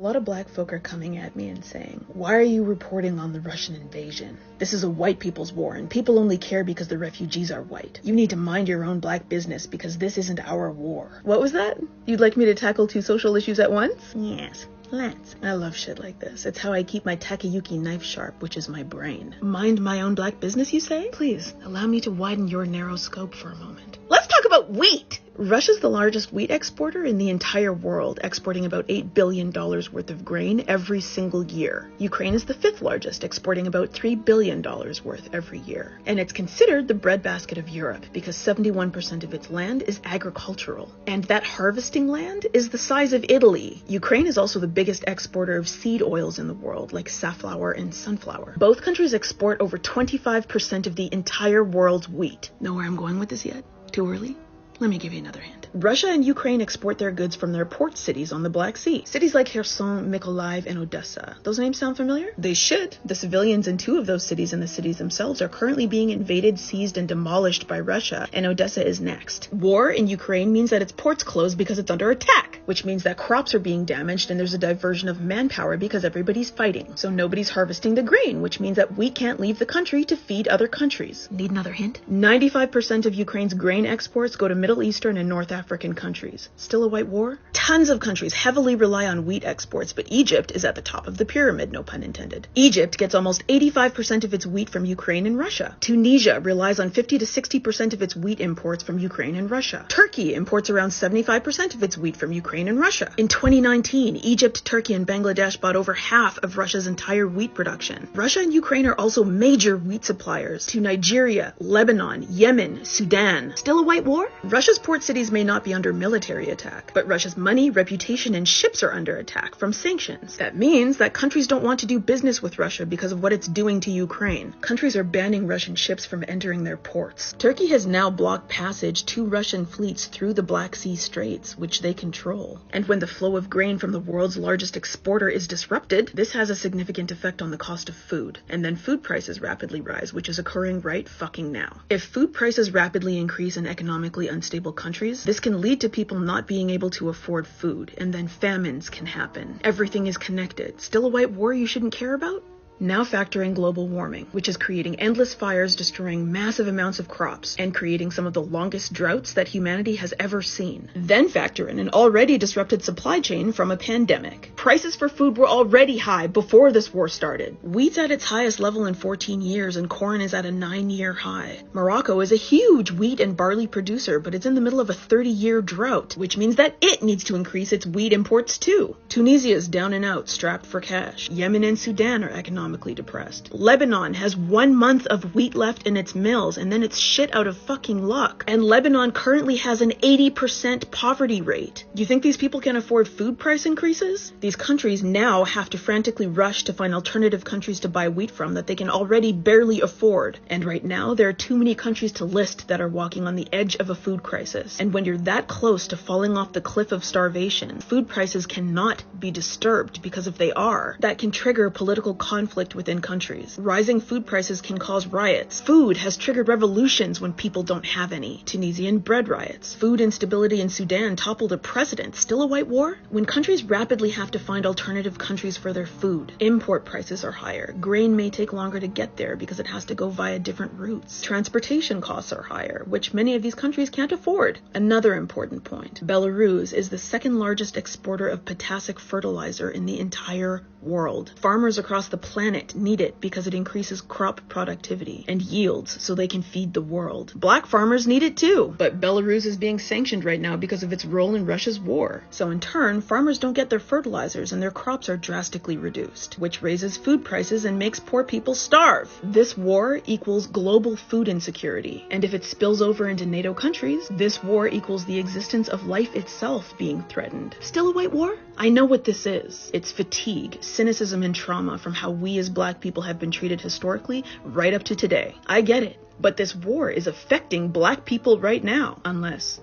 A lot of black folk are coming at me and saying, why are you reporting on the Russian invasion? This is a white people's war, and people only care because the refugees are white. You need to mind your own black business because this isn't our war. What was that? You'd like me to tackle two social issues at once? Yes. Let's. I love shit like this. It's how I keep my Takayuki knife sharp, which is my brain. Mind my own black business, you say? Please, allow me to widen your narrow scope for a moment. Let's talk about wheat! Russia's the largest wheat exporter in the entire world, exporting about $8 billion worth of grain every single year. Ukraine is the fifth largest, exporting about $3 billion worth every year. And it's considered the breadbasket of Europe because 71% of its land is agricultural. And that harvesting land is the size of Italy. Ukraine is also the biggest exporter of seed oils in the world, like safflower and sunflower. Both countries export over 25% of the entire world's wheat. Know where I'm going with this yet? Too early? Let me give you another hint. Russia and Ukraine export their goods from their port cities on the Black Sea. Cities like Kherson, Mykolaiv, and Odessa. Those names sound familiar? They should. The civilians in two of those cities and the cities themselves are currently being invaded, seized, and demolished by Russia, and Odessa is next. War in Ukraine means that its ports closed because it's under attack, which means that crops are being damaged and there's a diversion of manpower because everybody's fighting. So nobody's harvesting the grain, which means that we can't leave the country to feed other countries. Need another hint? 95% of Ukraine's grain exports go to Middle Eastern and North African countries. Still a white war? Tons of countries heavily rely on wheat exports, but Egypt is at the top of the pyramid, no pun intended. Egypt gets almost 85% of its wheat from Ukraine and Russia. Tunisia relies on 50 to 60% of its wheat imports from Ukraine and Russia. Turkey imports around 75% of its wheat from Ukraine and Russia. In 2019, Egypt, Turkey, and Bangladesh bought over half of Russia's entire wheat production. Russia and Ukraine are also major wheat suppliers to Nigeria, Lebanon, Yemen, Sudan. Still a white war? Russia's port cities may not be under military attack, but Russia's money, reputation, and ships are under attack from sanctions. That means that countries don't want to do business with Russia because of what it's doing to Ukraine. Countries are banning Russian ships from entering their ports. Turkey has now blocked passage to Russian fleets through the Black Sea Straits, which they control. And when the flow of grain from the world's largest exporter is disrupted, this has a significant effect on the cost of food. And then food prices rapidly rise, which is occurring right fucking now. If food prices rapidly increase in economically unstable countries, this can lead to people not being able to afford food, and then famines can happen. Everything is connected. Still a white war you shouldn't care about? Now factor in global warming, which is creating endless fires, destroying massive amounts of crops, and creating some of the longest droughts that humanity has ever seen. Then factor in an already disrupted supply chain from a pandemic. Prices for food were already high before this war started. Wheat's at its highest level in 14 years, and corn is at a 9-year high. Morocco is a huge wheat and barley producer, but it's in the middle of a 30-year drought, which means that it needs to increase its wheat imports too. Tunisia is down and out, strapped for cash. Yemen and Sudan are economically depressed. Lebanon has 1 month of wheat left in its mills, and then it's shit out of fucking luck. And Lebanon currently has an 80% poverty rate. Do you think these people can afford food price increases? These countries now have to frantically rush to find alternative countries to buy wheat from that they can already barely afford. And right now, there are too many countries to list that are walking on the edge of a food crisis. And when you're that close to falling off the cliff of starvation, food prices cannot be disturbed, because if they are, that can trigger political conflict within countries. Rising food prices can cause riots. Food has triggered revolutions when people don't have any. Tunisian bread riots. Food instability in Sudan toppled a president. Still a white war? When countries rapidly have to find alternative countries for their food, import prices are higher. Grain may take longer to get there because it has to go via different routes. Transportation costs are higher, which many of these countries can't afford. Another important point. Belarus is the second largest exporter of potassic fertilizer in the entire world. Farmers across the planet need it because it increases crop productivity and yields so they can feed the world. Black farmers need it too, but Belarus is being sanctioned right now because of its role in Russia's war. So in turn, farmers don't get their fertilizers and their crops are drastically reduced, which raises food prices and makes poor people starve. This war equals global food insecurity, and if it spills over into NATO countries, this war equals the existence of life itself being threatened. Still a white war? I know what this is. It's fatigue, cynicism, and trauma from how we as Black people have been treated historically right up to today. I get it, but this war is affecting Black people right now, unless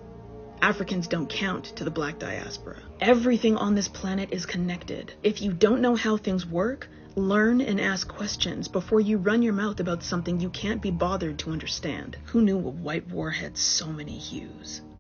Africans don't count to the Black diaspora. Everything on this planet is connected. If you don't know how things work, learn and ask questions before you run your mouth about something you can't be bothered to understand. Who knew a white war had so many hues?